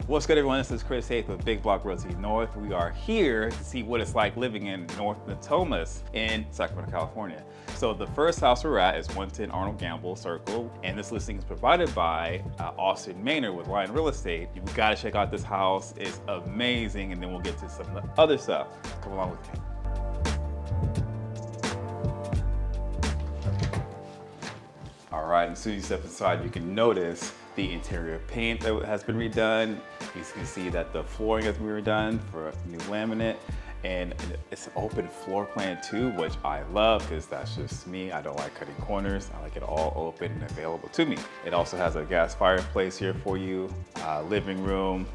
What's good, everyone? This is Chris Haith with Big Block Realty North. We are here to see what it's like living in North Natomas in Sacramento, California. So the first house we're at is 110 Arnold Gamble Circle, and this listing is provided by Austin Maynard with Lion Real Estate. You gotta check out this house. It's amazing, and then we'll get to some of the other stuff. Come along with me. All right, as soon as you step inside, you can notice the interior paint that has been redone. You can see that the flooring has been redone for new laminate, and it's an open floor plan too, which I love because that's just me. I don't like cutting corners. I like it all open and available to me. It also has a gas fireplace here for you, living room,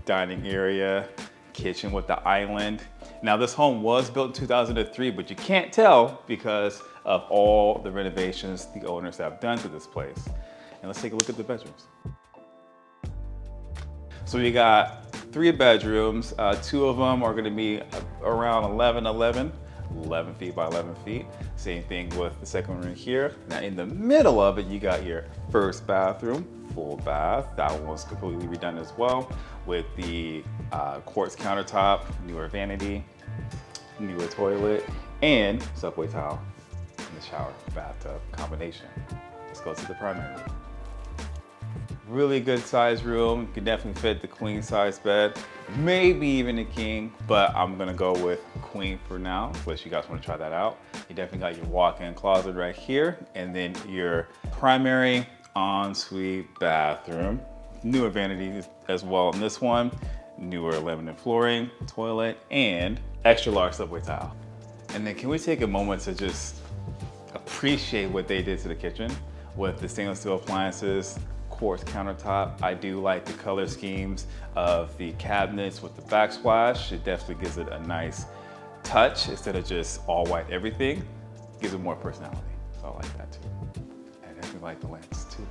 dining area, kitchen with the island. Now this home was built in 2003, but you can't tell because of all the renovations the owners have done to this place. And let's take a look at the bedrooms. So we got 3 bedrooms. 2 of them are gonna be around 11 feet by 11 feet. Same thing with the second room here. Now in the middle of it, you got your first bathroom, full bath. That one was completely redone as well with the quartz countertop, newer vanity, newer toilet, and subway tile in the shower bathtub combination. Let's go to the primary room. Really good size room. Can definitely fit the queen size bed, maybe even a king, but I'm gonna go with queen for now, unless you guys wanna try that out. You definitely got your walk-in closet right here, and then your primary ensuite bathroom. Newer vanities as well in this one, newer laminate flooring, toilet, and extra large subway tile. And then can we take a moment to just appreciate what they did to the kitchen with the stainless steel appliances, quartz countertop. I do like the color schemes of the cabinets with the backsplash. It definitely gives it a nice touch instead of just all white everything. Gives it more personality. So I like that too. And I definitely like the lamps too.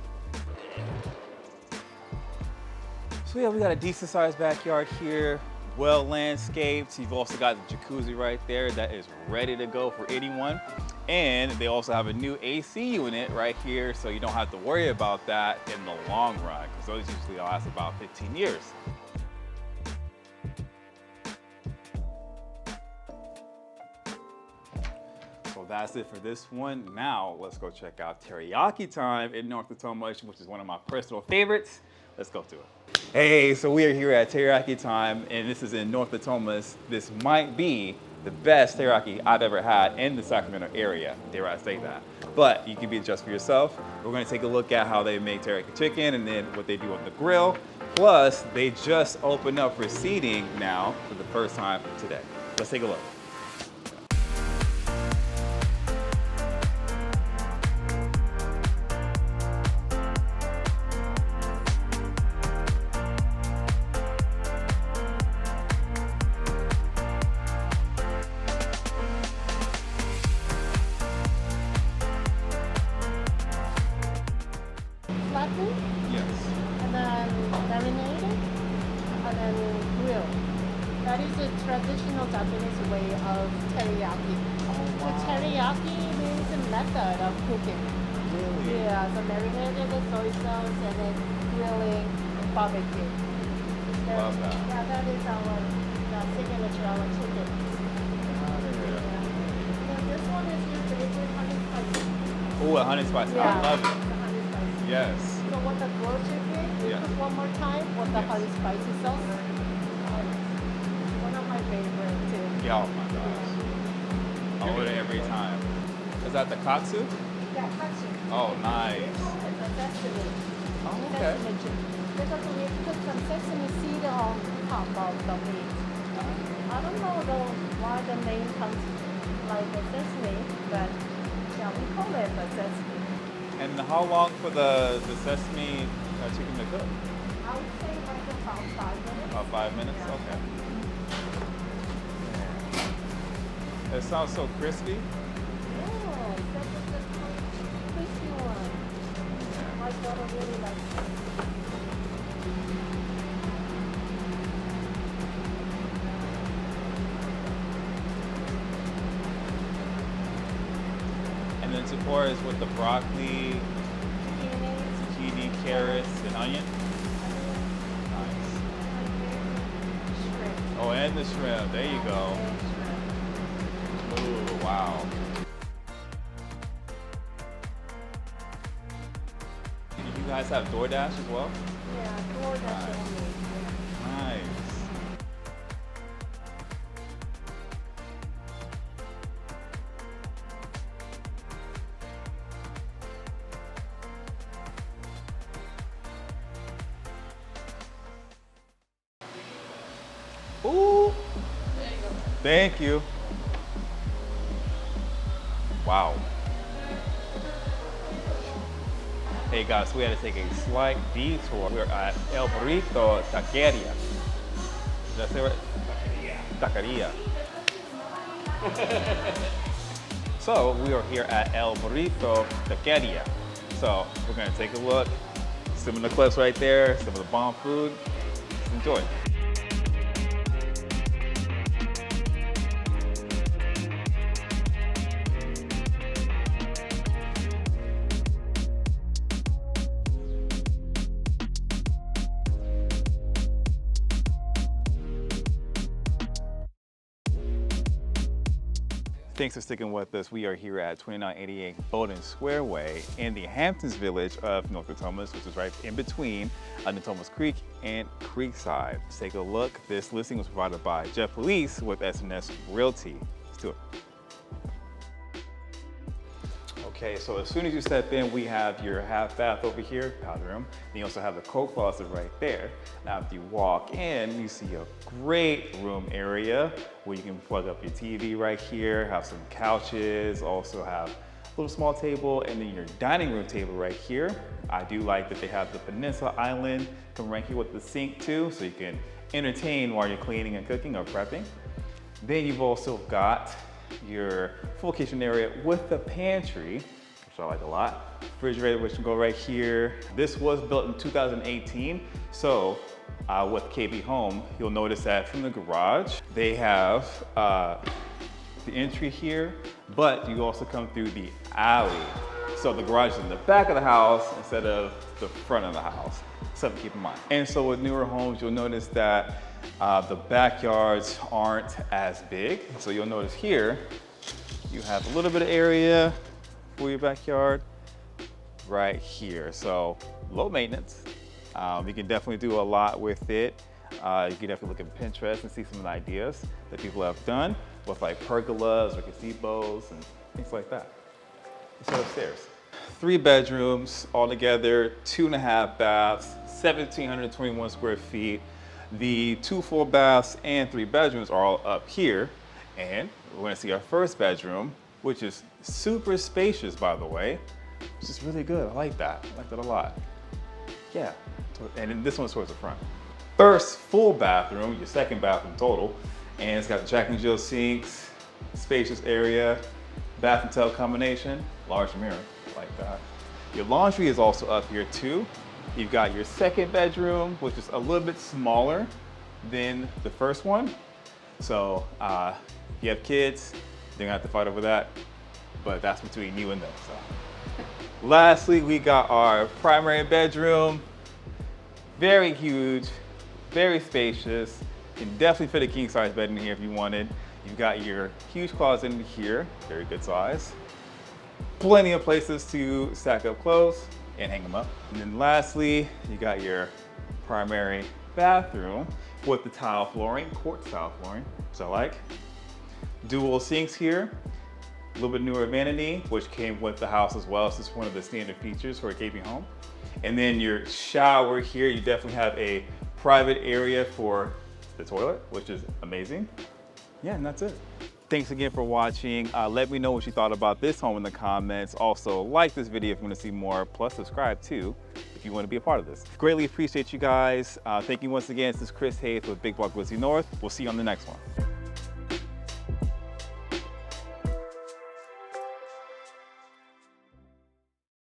So yeah, we got a decent sized backyard here. Well landscaped. You've also got the jacuzzi right there that is ready to go for anyone. And they also have a new AC unit right here, so you don't have to worry about that in the long run, because those usually last about 15 years. So that's it for this one. Now let's go check out Teriyaki time in North Natomas, which is one of my personal favorites. Let's go to it. Hey, so we are here at Teriyaki time, and this is in North Natomas. This might be the best teriyaki I've ever had in the Sacramento area, dare I say that. But you can be just for yourself. We're gonna take a look at how they make teriyaki chicken and then what they do on the grill. Plus, they just opened up for seating now for the first time today. Let's take a look. Yes. And then marinated, and then grilled. That is a traditional Japanese way of teriyaki. So teriyaki means a method of cooking. Really? Yeah, so marinated with soy sauce and then grilling and barbecue. Love that. Yeah, that is our signature, our chicken. Yeah. This one is your favorite honey spicy. Oh, a honey spicy. Yeah, I love the it. honey spicy. Yes. So what the grilled chicken, you Yeah. cook one more time with the Yes. honey spicy sauce. One of my favorite too. Yeah, oh my gosh. I order every time. Is that the katsu? Yeah, katsu. Oh, nice. It's a sesame. Oh, okay. Sesame chicken. Because we put some sesame seed on top of the meat. I don't know why the name comes like a sesame, but yeah, we call it a sesame. And how long for the sesame chicken to cook? I would say like about 5 minutes. About 5 minutes? Yeah. Okay. It sounds so crispy. Yeah, that's a crispy one. My daughter really likes it. And then Sephora is with the broccoli, zucchini, carrots, and onion. Nice. And the shrimp. There you go. Ooh, wow. You guys have DoorDash as well? Yeah, DoorDash only. Nice. Ooh. There you go. Thank you. Wow. Hey guys, we had to take a slight detour. We're at El Burrito Taqueria. Did I say right? Taqueria. So we are here at El Burrito Taqueria. So we're gonna take a look. Some of the clips right there, some of the bomb food. Enjoy. Thanks for sticking with us. We are here at 2988 Bowden Square Way in the Hamptons village of North Natomas, which is right in between Natomas Creek and Creekside. Let's take a look. This listing was provided by Jeff Police with S&S Realty. Let's do it. Okay, so as soon as you step in, we have your half bath over here, powder room. Then you also have the coat closet right there. Now, if you walk in, you see a great room area where you can plug up your TV right here, have some couches, also have a little small table, and then your dining room table right here. I do like that they have the peninsula island come right here with the sink too, so you can entertain while you're cleaning and cooking or prepping. Then you've also got your full kitchen area with the pantry, which I like a lot. Refrigerator, which can go right here. This was built in 2018, so with KB Home, you'll notice that from the garage, they have the entry here, but you also come through the alley. So the garage is in the back of the house instead of the front of the house. Something to keep in mind. And so with newer homes, you'll notice that the backyards aren't as big. So you'll notice here, you have a little bit of area for your backyard right here. So low maintenance. You can definitely do a lot with it. You can definitely look at Pinterest and see some of the ideas that people have done with like pergolas or gazebos and things like that. Let's go upstairs. 3 bedrooms altogether, 2.5 baths, 1,721 square feet. The 2 full baths and 3 bedrooms are all up here. And we're gonna see our first bedroom, which is super spacious, by the way, which is really good. I like that. I like that a lot. Yeah, and then this one's towards the front. First full bathroom, your second bathroom total, and it's got the Jack and Jill sinks, spacious area, bath and tub combination, large mirror, like that. Your laundry is also up here too. You've got your second bedroom, which is a little bit smaller than the first one. So if you have kids, they're gonna have to fight over that, but that's between you and them. So. Lastly, we got our primary bedroom. Very huge, very spacious. You can definitely fit a king size bed in here if you wanted. You've got your huge closet in here, very good size. Plenty of places to stack up clothes and hang them up. And then lastly, you got your primary bathroom with the tile flooring, quartz tile flooring, which I like. Dual sinks here, a little bit newer vanity, which came with the house as well. So it's one of the standard features for a KB home. And then your shower here, you definitely have a private area for the toilet, which is amazing. Yeah, and that's it. Thanks again for watching. Let me know what you thought about this home in the comments. Also, like this video if you want to see more, plus subscribe too if you want to be a part of this. Greatly appreciate you guys. Thank you once again. This is Chris Haith with Big Block Cuisine North. We'll see you on the next one.